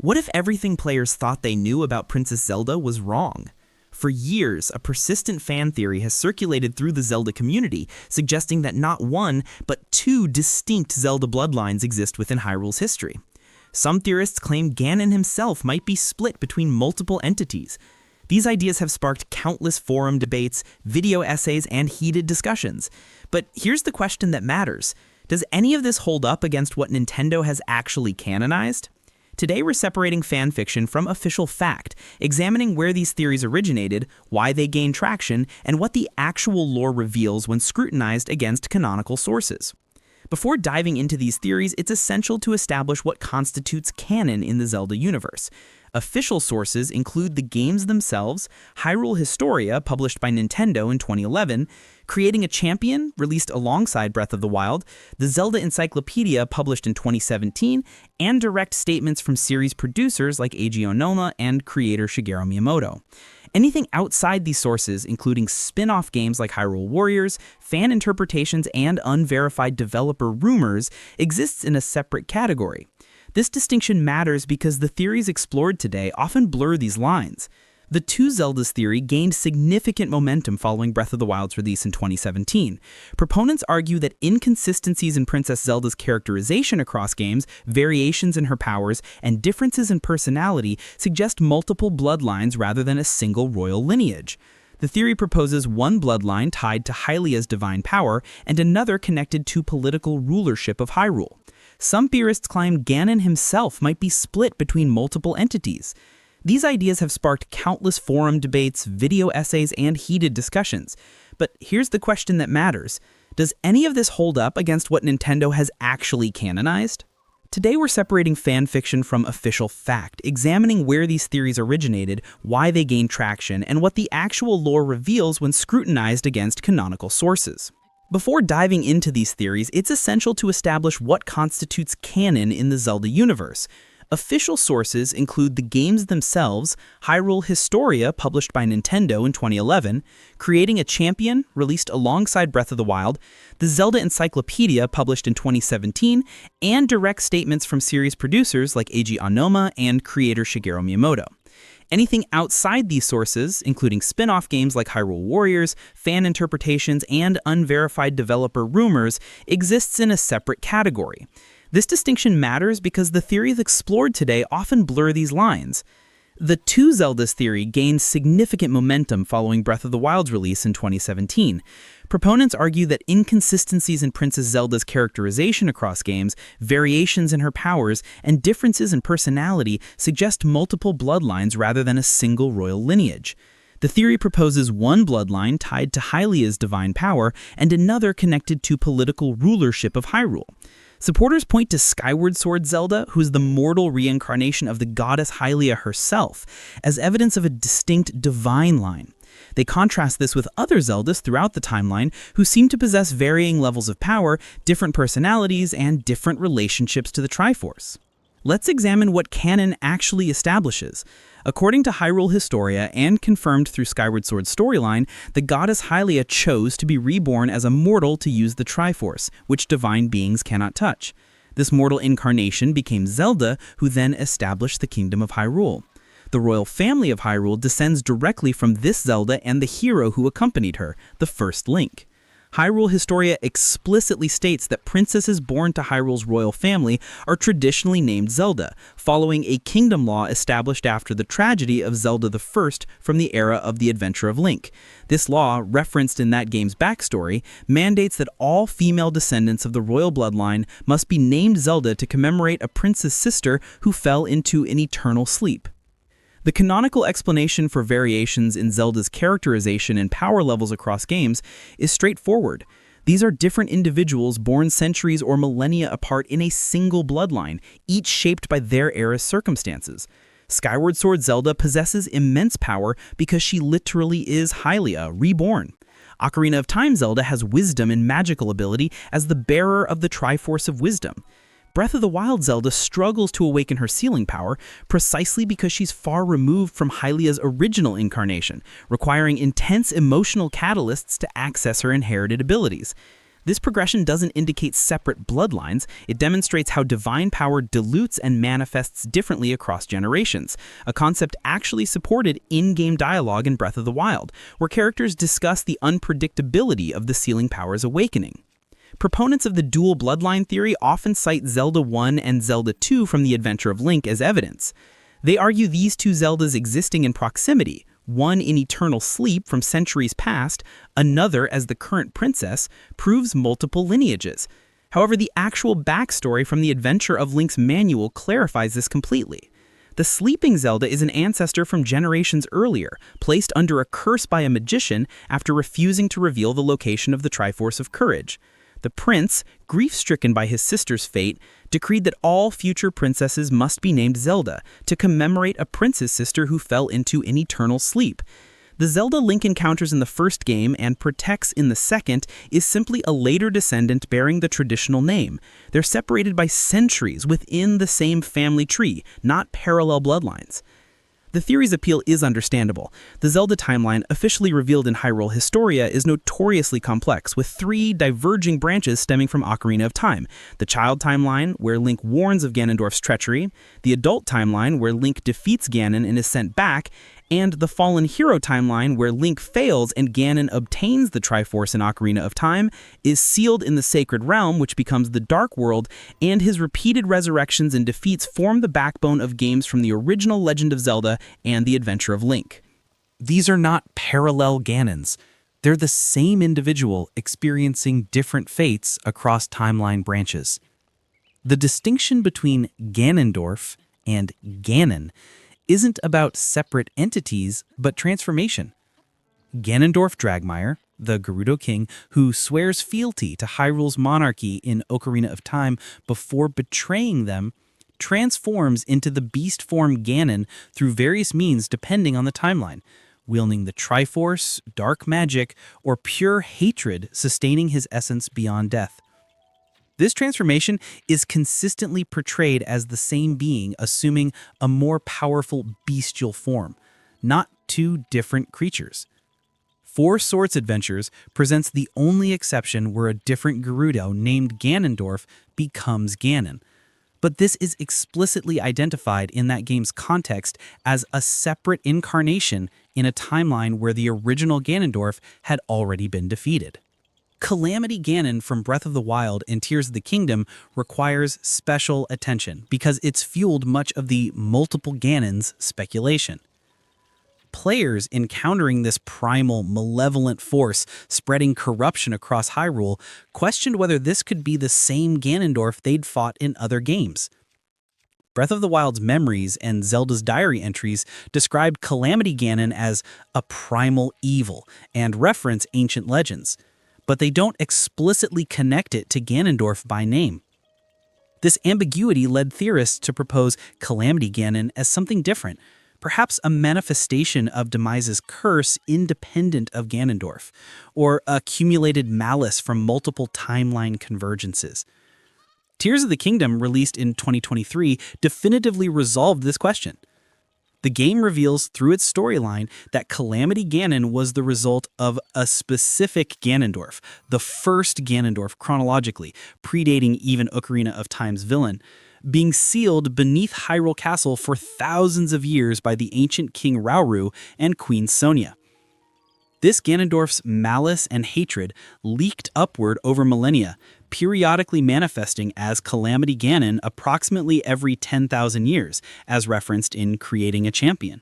What if everything players thought they knew about Princess Zelda was wrong? For years, a persistent fan theory has circulated through the Zelda community, suggesting that not one, but two distinct Zelda bloodlines exist within Hyrule's history. Some theorists claim Ganon himself might be split between multiple entities. These ideas have sparked countless forum debates, video essays, and heated discussions. But here's the question that matters. Does any of this hold up against what Nintendo has actually canonized? Today we're separating fan fiction from official fact, examining where these theories originated, why they gained traction, and what the actual lore reveals when scrutinized against canonical sources. Before diving into these theories, it's essential to establish what constitutes canon in the Zelda universe. Official sources include the games themselves, Hyrule Historia, published by Nintendo in 2011, Creating a Champion, released alongside Breath of the Wild, the Zelda Encyclopedia, published in 2017, and direct statements from series producers like Eiji Onoma and creator Shigeru Miyamoto. Anything outside these sources, including spin-off games like Hyrule Warriors, fan interpretations, and unverified developer rumors, exists in a separate category. This distinction matters because the theories explored today often blur these lines. The Two Zeldas theory gained significant momentum following Breath of the Wild's release in 2017. Proponents argue that inconsistencies in Princess Zelda's characterization across games, variations in her powers, and differences in personality suggest multiple bloodlines rather than a single royal lineage. The theory proposes one bloodline tied to Hylia's divine power and another connected to political rulership of Hyrule. Some theorists claim Ganon himself might be split between multiple entities. These ideas have sparked countless forum debates, video essays, and heated discussions. But here's the question that matters. Does any of this hold up against what Nintendo has actually canonized? Today we're separating fan fiction from official fact, examining where these theories originated, why they gained traction, and what the actual lore reveals when scrutinized against canonical sources. Before diving into these theories, it's essential to establish what constitutes canon in the Zelda universe. Official sources include the games themselves, Hyrule Historia, published by Nintendo in 2011, Creating a Champion, released alongside Breath of the Wild, the Zelda Encyclopedia, published in 2017, and direct statements from series producers like Eiji Onoma and creator Shigeru Miyamoto. Anything outside these sources, including spin-off games like Hyrule Warriors, fan interpretations, and unverified developer rumors, exists in a separate category. This distinction matters because the theories explored today often blur these lines. The Two Zeldas theory gained significant momentum following Breath of the Wild's release in 2017. Proponents argue that inconsistencies in Princess Zelda's characterization across games, variations in her powers, and differences in personality suggest multiple bloodlines rather than a single royal lineage. The theory proposes one bloodline tied to Hylia's divine power and another connected to political rulership of Hyrule. Supporters point to Skyward Sword Zelda, who is the mortal reincarnation of the Goddess Hylia herself, as evidence of a distinct divine line. They contrast this with other Zeldas throughout the timeline who seem to possess varying levels of power, different personalities, and different relationships to the Triforce. Let's examine what canon actually establishes. According to Hyrule Historia and confirmed through Skyward Sword's storyline, the goddess Hylia chose to be reborn as a mortal to use the Triforce, which divine beings cannot touch. This mortal incarnation became Zelda, who then established the Kingdom of Hyrule. The royal family of Hyrule descends directly from this Zelda and the hero who accompanied her, the first Link. Hyrule Historia explicitly states that princesses born to Hyrule's royal family are traditionally named Zelda, following a kingdom law established after the tragedy of Zelda I from the era of the Adventure of Link. This law, referenced in that game's backstory, mandates that all female descendants of the royal bloodline must be named Zelda to commemorate a prince's sister who fell into an eternal sleep. The canonical explanation for variations in Zelda's characterization and power levels across games is straightforward. These are different individuals born centuries or millennia apart in a single bloodline, each shaped by their era's circumstances. Skyward Sword Zelda possesses immense power because she literally is Hylia, reborn. Ocarina of Time Zelda has wisdom and magical ability as the bearer of the Triforce of Wisdom. Breath of the Wild Zelda struggles to awaken her sealing power precisely because she's far removed from Hylia's original incarnation, requiring intense emotional catalysts to access her inherited abilities. This progression doesn't indicate separate bloodlines, it demonstrates how divine power dilutes and manifests differently across generations, a concept actually supported in-game dialogue in Breath of the Wild, where characters discuss the unpredictability of the sealing power's awakening. Proponents of the dual bloodline theory often cite Zelda 1 and Zelda 2 from The Adventure of Link as evidence. They argue these two Zeldas existing in proximity, one in eternal sleep from centuries past, another as the current princess, proves multiple lineages. However, the actual backstory from The Adventure of Link's manual clarifies this completely. The sleeping Zelda is an ancestor from generations earlier, placed under a curse by a magician after refusing to reveal the location of the Triforce of Courage. The prince, grief-stricken by his sister's fate, decreed that all future princesses must be named Zelda to commemorate a prince's sister who fell into an eternal sleep. The Zelda Link encounters in the first game and protects in the second is simply a later descendant bearing the traditional name. They're separated by centuries within the same family tree, not parallel bloodlines. The theory's appeal is understandable. The Zelda timeline, officially revealed in Hyrule Historia, is notoriously complex, with 3 diverging branches stemming from Ocarina of Time. The child timeline, where Link warns of Ganondorf's treachery, the adult timeline, where Link defeats Ganon and is sent back, and the fallen hero timeline, where Link fails and Ganon obtains the Triforce in Ocarina of Time, is sealed in the Sacred Realm, which becomes the Dark World, and his repeated resurrections and defeats form the backbone of games from the original Legend of Zelda and The Adventure of Link. These are not parallel Ganons. They're the same individual experiencing different fates across timeline branches. The distinction between Ganondorf and Ganon isn't about separate entities, but transformation. Ganondorf Dragmire, the Gerudo king who swears fealty to Hyrule's monarchy in Ocarina of Time before betraying them, transforms into the beast form Ganon through various means depending on the timeline, wielding the Triforce, dark magic, or pure hatred sustaining his essence beyond death. This transformation is consistently portrayed as the same being assuming a more powerful bestial form, not 2 different creatures. Four Swords Adventures presents the only exception where a different Gerudo named Ganondorf becomes Ganon. But this is explicitly identified in that game's context as a separate incarnation in a timeline where the original Ganondorf had already been defeated. Calamity Ganon from Breath of the Wild and Tears of the Kingdom requires special attention because it's fueled much of the multiple Ganons speculation. Players encountering this primal, malevolent force spreading corruption across Hyrule questioned whether this could be the same Ganondorf they'd fought in other games. Breath of the Wild's memories and Zelda's diary entries described Calamity Ganon as a primal evil and reference ancient legends, but they don't explicitly connect it to Ganondorf by name. This ambiguity led theorists to propose Calamity Ganon as something different, perhaps a manifestation of Demise's curse independent of Ganondorf, or accumulated malice from multiple timeline convergences. Tears of the Kingdom, released in 2023, definitively resolved this question. The game reveals through its storyline that Calamity Ganon was the result of a specific Ganondorf, the first Ganondorf chronologically, predating even Ocarina of Time's villain, being sealed beneath Hyrule Castle for thousands of years by the ancient King Rauru and Queen Sonia. This Ganondorf's malice and hatred leaked upward over millennia, periodically manifesting as Calamity Ganon approximately every 10,000 years, as referenced in Creating a Champion.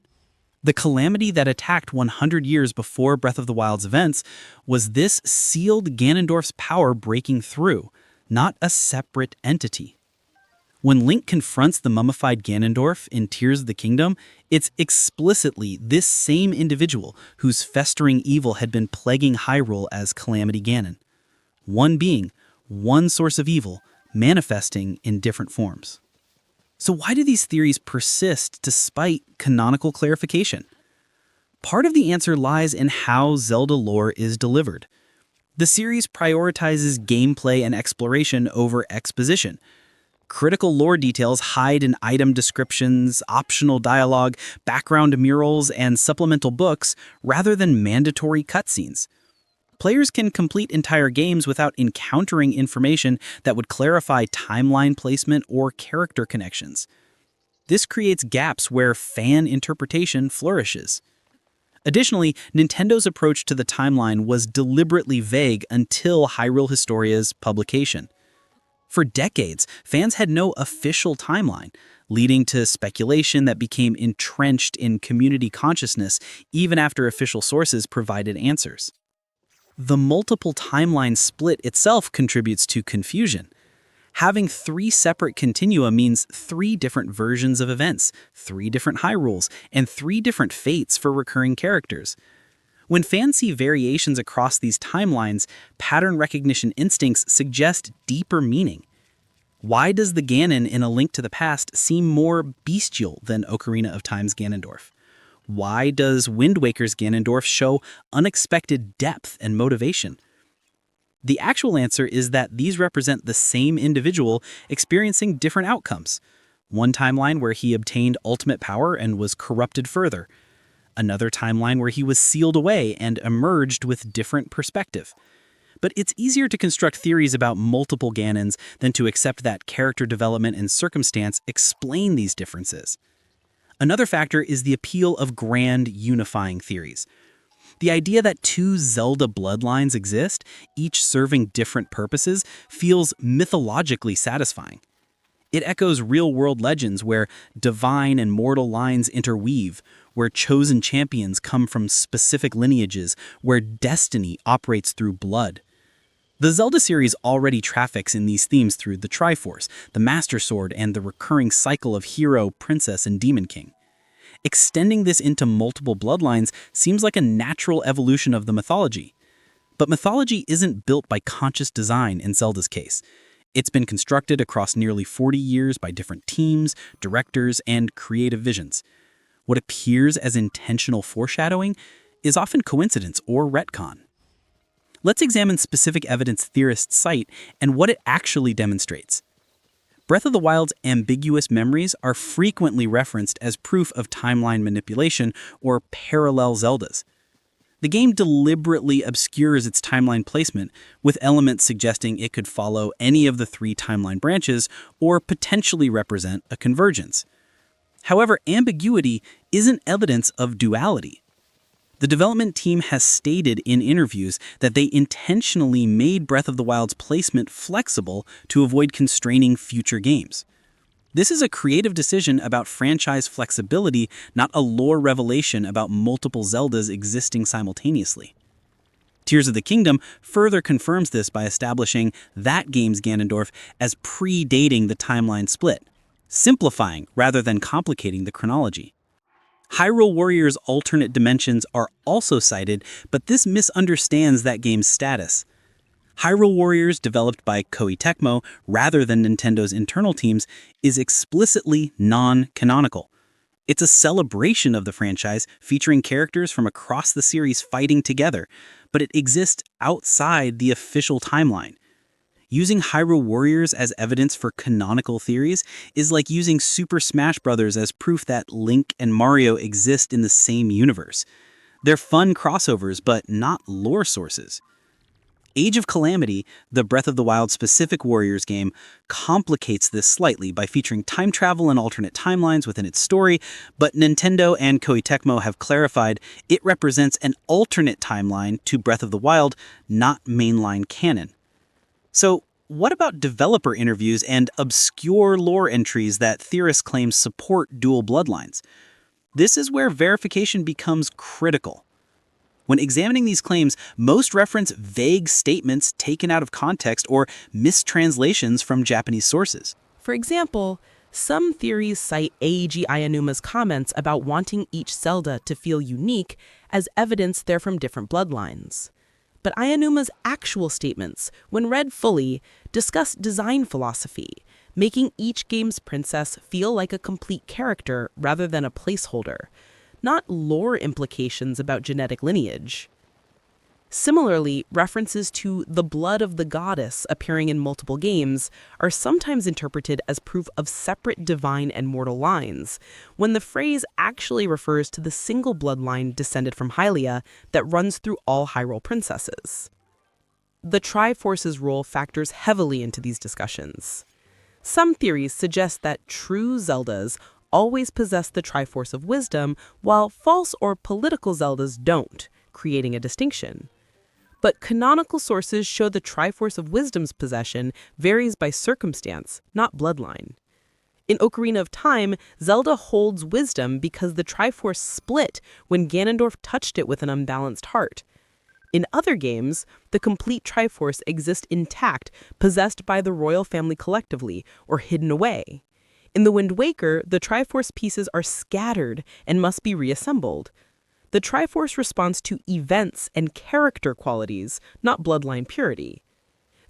The calamity that attacked 100 years before Breath of the Wild's events was this sealed Ganondorf's power breaking through, not a separate entity. When Link confronts the mummified Ganondorf in Tears of the Kingdom, it's explicitly this same individual whose festering evil had been plaguing Hyrule as Calamity Ganon. One being, one source of evil, manifesting in different forms. So why do these theories persist despite canonical clarification? Part of the answer lies in how Zelda lore is delivered. The series prioritizes gameplay and exploration over exposition. Critical lore details hide in item descriptions, optional dialogue, background murals, and supplemental books rather than mandatory cutscenes. Players can complete entire games without encountering information that would clarify timeline placement or character connections. This creates gaps where fan interpretation flourishes. Additionally, Nintendo's approach to the timeline was deliberately vague until Hyrule Historia's publication. For decades, fans had no official timeline, leading to speculation that became entrenched in community consciousness even after official sources provided answers. The multiple timeline split itself contributes to confusion. Having 3 separate continua means 3 different versions of events, 3 different Hyrules, and 3 different fates for recurring characters. When fans see variations across these timelines, pattern recognition instincts suggest deeper meaning. Why does the Ganon in A Link to the Past seem more bestial than Ocarina of Time's Ganondorf? Why does Wind Waker's Ganondorf show unexpected depth and motivation? The actual answer is that these represent the same individual experiencing different outcomes. One timeline where he obtained ultimate power and was corrupted further. Another timeline where he was sealed away and emerged with different perspective. But it's easier to construct theories about multiple Ganons than to accept that character development and circumstance explain these differences. Another factor is the appeal of grand unifying theories. The idea that 2 Zelda bloodlines exist, each serving different purposes, feels mythologically satisfying. It echoes real-world legends where divine and mortal lines interweave, where chosen champions come from specific lineages, where destiny operates through blood. The Zelda series already traffics in these themes through the Triforce, the Master Sword, and the recurring cycle of hero, princess, and demon king. Extending this into multiple bloodlines seems like a natural evolution of the mythology. But mythology isn't built by conscious design in Zelda's case. It's been constructed across nearly 40 years by different teams, directors, and creative visions. What appears as intentional foreshadowing is often coincidence or retcon. Let's examine specific evidence theorists cite and what it actually demonstrates. Breath of the Wild's ambiguous memories are frequently referenced as proof of timeline manipulation or parallel Zeldas. The game deliberately obscures its timeline placement, with elements suggesting it could follow any of the 3 timeline branches or potentially represent a convergence. However, ambiguity isn't evidence of duality. The development team has stated in interviews that they intentionally made Breath of the Wild's placement flexible to avoid constraining future games. This is a creative decision about franchise flexibility, not a lore revelation about multiple Zeldas existing simultaneously. Tears of the Kingdom further confirms this by establishing that game's Ganondorf as predating the timeline split, simplifying rather than complicating the chronology. Hyrule Warriors' alternate dimensions are also cited, but this misunderstands that game's status. Hyrule Warriors, developed by Koei Tecmo rather than Nintendo's internal teams, is explicitly non-canonical. It's a celebration of the franchise, featuring characters from across the series fighting together, but it exists outside the official timeline. Using Hyrule Warriors as evidence for canonical theories is like using Super Smash Bros. As proof that Link and Mario exist in the same universe. They're fun crossovers, but not lore sources. Age of Calamity, the Breath of the Wild specific Warriors game, complicates this slightly by featuring time travel and alternate timelines within its story, but Nintendo and Koei Tecmo have clarified it represents an alternate timeline to Breath of the Wild, not mainline canon. So, what about developer interviews and obscure lore entries that theorists claim support dual bloodlines? This is where verification becomes critical. When examining these claims, most reference vague statements taken out of context or mistranslations from Japanese sources. For example, some theories cite Eiji Ayanuma's comments about wanting each Zelda to feel unique as evidence they're from different bloodlines. But Ayanuma's actual statements, when read fully, discuss design philosophy, making each game's princess feel like a complete character rather than a placeholder, not lore implications about genetic lineage. Similarly, references to the blood of the goddess appearing in multiple games are sometimes interpreted as proof of separate divine and mortal lines, when the phrase actually refers to the single bloodline descended from Hylia that runs through all Hyrule princesses. The Triforce's role factors heavily into these discussions. Some theories suggest that true Zeldas always possess the Triforce of Wisdom, while false or political Zeldas don't, creating a distinction. But canonical sources show the Triforce of Wisdom's possession varies by circumstance, not bloodline. In Ocarina of Time, Zelda holds wisdom because the Triforce split when Ganondorf touched it with an unbalanced heart. In other games, the complete Triforce exists intact, possessed by the royal family collectively, or hidden away. In The Wind Waker, the Triforce pieces are scattered and must be reassembled. The Triforce responds to events and character qualities, not bloodline purity.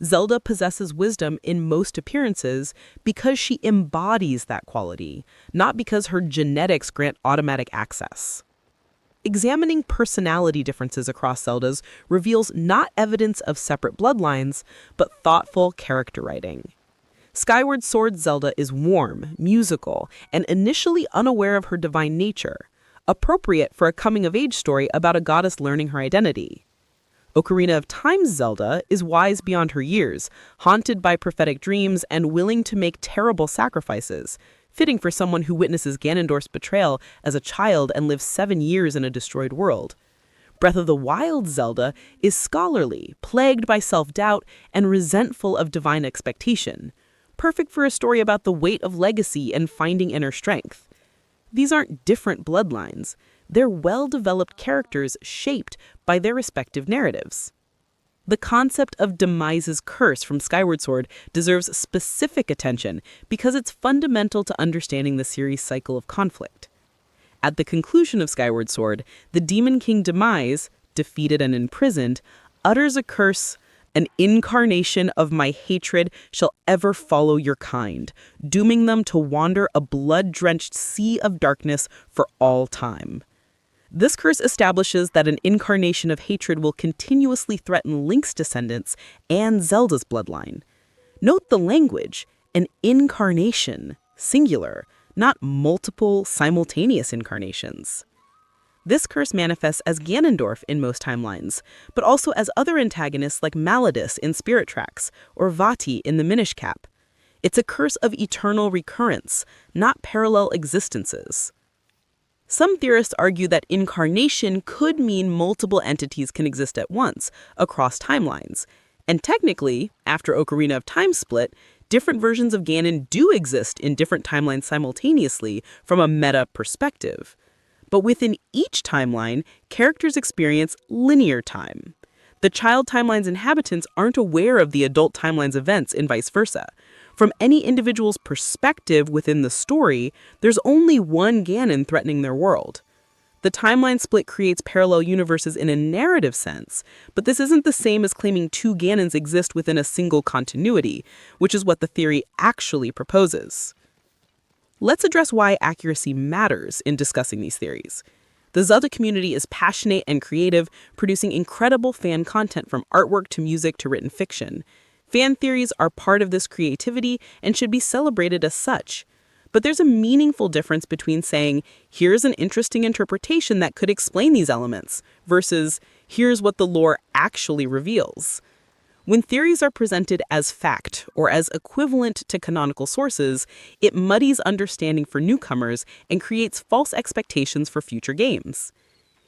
Zelda possesses wisdom in most appearances because she embodies that quality, not because her genetics grant automatic access. Examining personality differences across Zeldas reveals not evidence of separate bloodlines, but thoughtful character writing. Skyward Sword Zelda is warm, musical, and initially unaware of her divine nature, appropriate for a coming-of-age story about a goddess learning her identity. Ocarina of Time's Zelda is wise beyond her years, haunted by prophetic dreams and willing to make terrible sacrifices, fitting for someone who witnesses Ganondorf's betrayal as a child and lives 7 years in a destroyed world. Breath of the Wild Zelda is scholarly, plagued by self-doubt, and resentful of divine expectation, perfect for a story about the weight of legacy and finding inner strength. These aren't different bloodlines. They're well-developed characters shaped by their respective narratives. The concept of Demise's curse from Skyward Sword deserves specific attention because it's fundamental to understanding the series' cycle of conflict. At the conclusion of Skyward Sword, the Demon King Demise, defeated and imprisoned, utters a curse: "An incarnation of my hatred shall ever follow your kind, dooming them to wander a blood-drenched sea of darkness for all time." This curse establishes that an incarnation of hatred will continuously threaten Link's descendants and Zelda's bloodline. Note the language: an incarnation, singular, not multiple simultaneous incarnations. This curse manifests as Ganondorf in most timelines, but also as other antagonists like Malladus in Spirit Tracks or Vati in the Minish Cap. It's a curse of eternal recurrence, not parallel existences. Some theorists argue that incarnation could mean multiple entities can exist at once, across timelines. And technically, after Ocarina of Time split, different versions of Ganon do exist in different timelines simultaneously from a meta perspective. But within each timeline, characters experience linear time. The child timeline's inhabitants aren't aware of the adult timeline's events and vice versa. From any individual's perspective within the story, there's only one Ganon threatening their world. The timeline split creates parallel universes in a narrative sense, but this isn't the same as claiming two Ganons exist within a single continuity, which is what the theory actually proposes. Let's address why accuracy matters in discussing these theories. The Zelda community is passionate and creative, producing incredible fan content from artwork to music to written fiction. Fan theories are part of this creativity and should be celebrated as such. But there's a meaningful difference between saying, here's an interesting interpretation that could explain these elements, versus here's what the lore actually reveals. When theories are presented as fact or as equivalent to canonical sources, it muddies understanding for newcomers and creates false expectations for future games.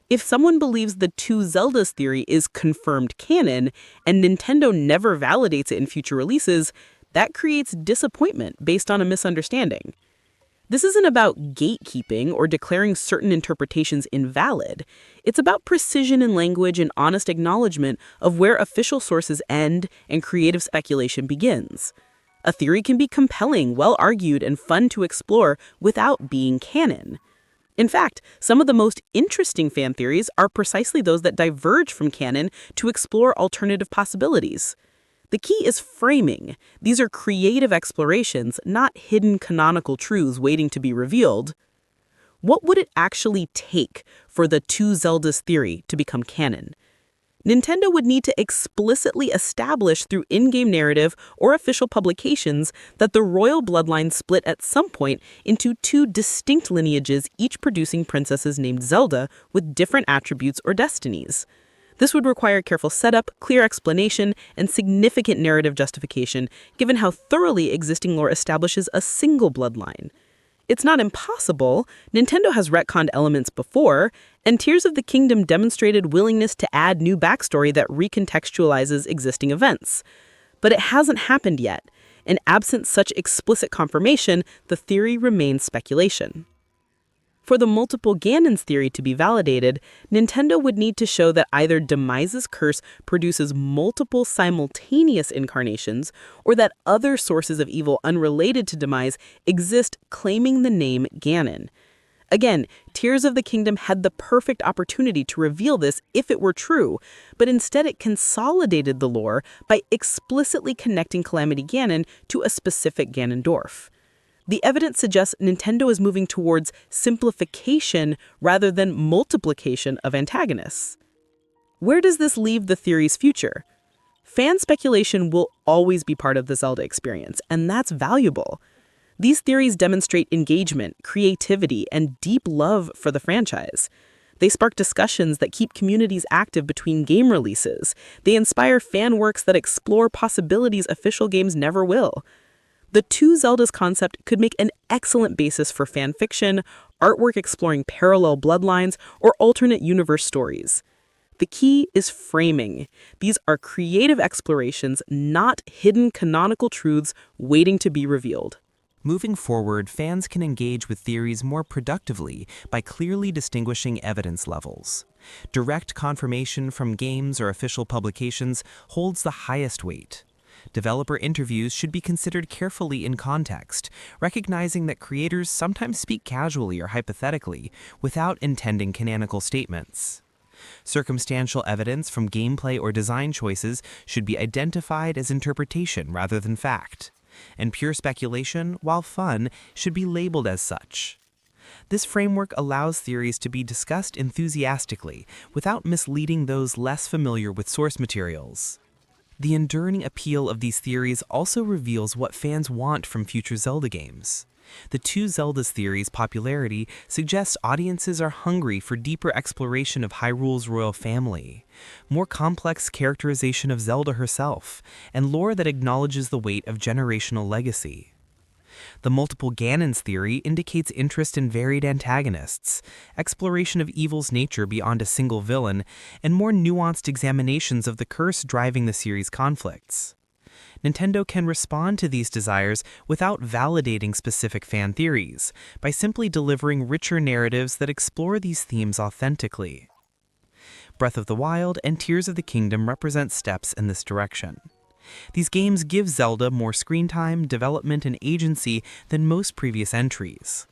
If someone believes the two Zeldas theory is confirmed canon and Nintendo never validates it in future releases, that creates disappointment based on a misunderstanding. This isn't about gatekeeping or declaring certain interpretations invalid. It's about precision in language and honest acknowledgement of where official sources end and creative speculation begins. A theory can be compelling, well-argued, and fun to explore without being canon. In fact, some of the most interesting fan theories are precisely those that diverge from canon to explore alternative possibilities. The key is framing. These are creative explorations, not hidden canonical truths waiting to be revealed. What would it actually take for the two Zeldas theory to become canon? Nintendo would need to explicitly establish through in-game narrative or official publications that the royal bloodline split at some point into two distinct lineages, each producing princesses named Zelda with different attributes or destinies. This would require careful setup, clear explanation, and significant narrative justification, given how thoroughly existing lore establishes a single bloodline. It's not impossible. Nintendo has retconned elements before, and Tears of the Kingdom demonstrated willingness to add new backstory that recontextualizes existing events. But it hasn't happened yet, and absent such explicit confirmation, the theory remains speculation. For the multiple Ganons theory to be validated, Nintendo would need to show that either Demise's curse produces multiple simultaneous incarnations, or that other sources of evil unrelated to Demise exist claiming the name Ganon. Again, Tears of the Kingdom had the perfect opportunity to reveal this if it were true, but instead it consolidated the lore by explicitly connecting Calamity Ganon to a specific Ganondorf. The evidence suggests Nintendo is moving towards simplification rather than multiplication of antagonists. Where does this leave the theory's future? Fan speculation will always be part of the Zelda experience, and that's valuable. These theories demonstrate engagement, creativity, and deep love for the franchise. They spark discussions that keep communities active between game releases. They inspire fan works that explore possibilities official games never will. The two Zeldas concept could make an excellent basis for fan fiction, artwork exploring parallel bloodlines, or alternate universe stories. The key is framing. These are creative explorations, not hidden canonical truths waiting to be revealed. Moving forward, fans can engage with theories more productively by clearly distinguishing evidence levels. Direct confirmation from games or official publications holds the highest weight. Developer interviews should be considered carefully in context, recognizing that creators sometimes speak casually or hypothetically without intending canonical statements. Circumstantial evidence from gameplay or design choices should be identified as interpretation rather than fact, and pure speculation, while fun, should be labeled as such. This framework allows theories to be discussed enthusiastically without misleading those less familiar with source materials. The enduring appeal of these theories also reveals what fans want from future Zelda games. The two Zeldas theories' popularity suggests audiences are hungry for deeper exploration of Hyrule's royal family, more complex characterization of Zelda herself, and lore that acknowledges the weight of generational legacy. The multiple Ganons theory indicates interest in varied antagonists, exploration of evil's nature beyond a single villain, and more nuanced examinations of the curse driving the series' conflicts. Nintendo can respond to these desires without validating specific fan theories, by simply delivering richer narratives that explore these themes authentically. Breath of the Wild and Tears of the Kingdom represent steps in this direction. These games give Zelda more screen time, development, and agency than most previous entries.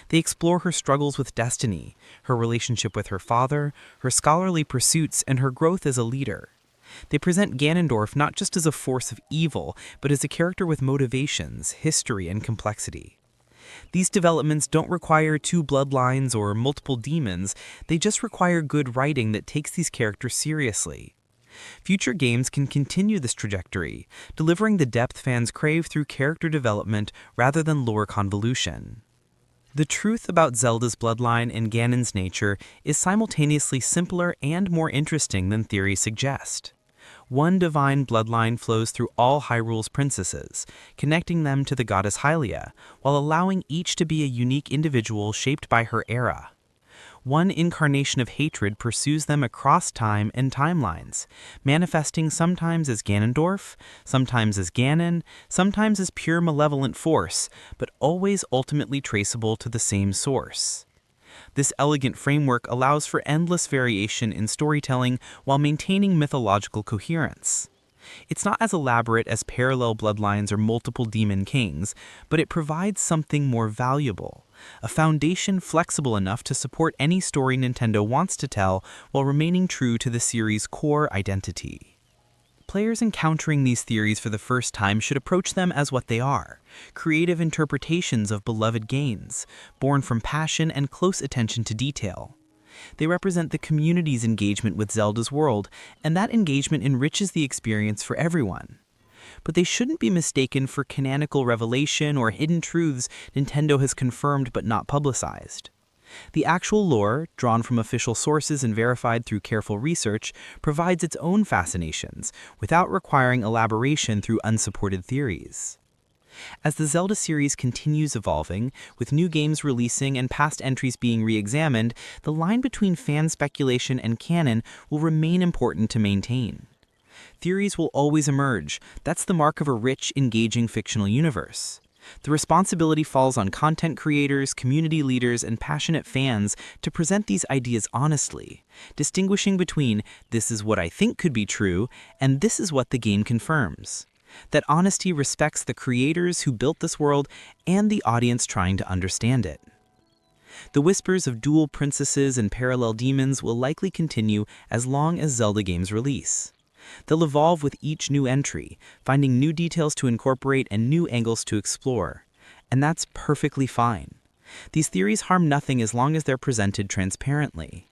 They explore her struggles with destiny, her relationship with her father, her scholarly pursuits, and her growth as a leader. They present Ganondorf not just as a force of evil, but as a character with motivations, history, and complexity. These developments don't require two bloodlines or multiple demons, they just require good writing that takes these characters seriously. Future games can continue this trajectory, delivering the depth fans crave through character development rather than lore convolution. The truth about Zelda's bloodline and Ganon's nature is simultaneously simpler and more interesting than theories suggest. One divine bloodline flows through all Hyrule's princesses, connecting them to the Goddess Hylia, while allowing each to be a unique individual shaped by her era. One incarnation of hatred pursues them across time and timelines, manifesting sometimes as Ganondorf, sometimes as Ganon, sometimes as pure malevolent force, but always ultimately traceable to the same source. This elegant framework allows for endless variation in storytelling while maintaining mythological coherence. It's not as elaborate as parallel bloodlines or multiple demon kings, but it provides something more valuable, a foundation flexible enough to support any story Nintendo wants to tell while remaining true to the series' core identity. Players encountering these theories for the first time should approach them as what they are, creative interpretations of beloved games, born from passion and close attention to detail. They represent the community's engagement with Zelda's world, and that engagement enriches the experience for everyone. But they shouldn't be mistaken for canonical revelation or hidden truths Nintendo has confirmed but not publicized. The actual lore, drawn from official sources and verified through careful research, provides its own fascinations, without requiring elaboration through unsupported theories. As the Zelda series continues evolving, with new games releasing and past entries being re-examined, the line between fan speculation and canon will remain important to maintain. Theories will always emerge. That's the mark of a rich, engaging fictional universe. The responsibility falls on content creators, community leaders, and passionate fans to present these ideas honestly, distinguishing between "this is what I think could be true" and "this is what the game confirms." That honesty respects the creators who built this world and the audience trying to understand it. The whispers of dual princesses and parallel demons will likely continue as long as Zelda games release. They'll evolve with each new entry, finding new details to incorporate and new angles to explore. And that's perfectly fine. These theories harm nothing as long as they're presented transparently.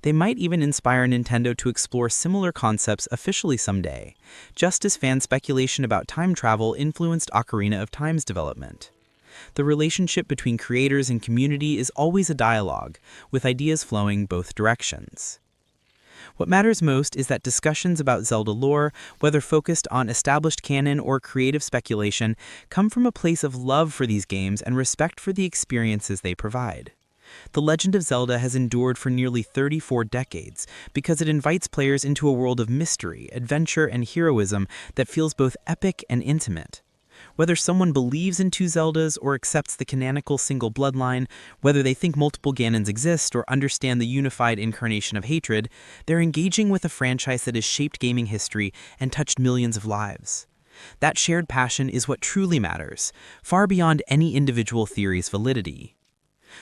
They might even inspire Nintendo to explore similar concepts officially someday, just as fan speculation about time travel influenced Ocarina of Time's development. The relationship between creators and community is always a dialogue, with ideas flowing both directions. What matters most is that discussions about Zelda lore, whether focused on established canon or creative speculation, come from a place of love for these games and respect for the experiences they provide. The Legend of Zelda has endured for nearly 34 decades because it invites players into a world of mystery, adventure, and heroism that feels both epic and intimate. Whether someone believes in two Zeldas or accepts the canonical single bloodline, whether they think multiple Ganons exist or understand the unified incarnation of hatred, they're engaging with a franchise that has shaped gaming history and touched millions of lives. That shared passion is what truly matters, far beyond any individual theory's validity.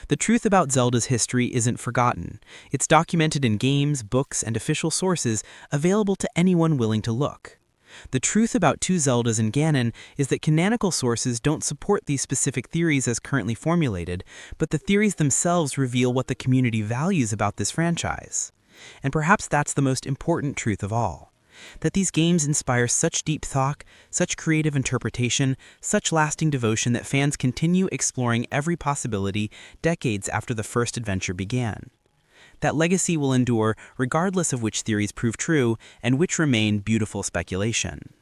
The truth about Zelda's history isn't forgotten. It's documented in games, books, and official sources available to anyone willing to look. The truth about two Zeldas and Ganon is that canonical sources don't support these specific theories as currently formulated, but the theories themselves reveal what the community values about this franchise. And perhaps that's the most important truth of all. That these games inspire such deep thought, such creative interpretation, such lasting devotion that fans continue exploring every possibility decades after the first adventure began. That legacy will endure regardless of which theories prove true and which remain beautiful speculation.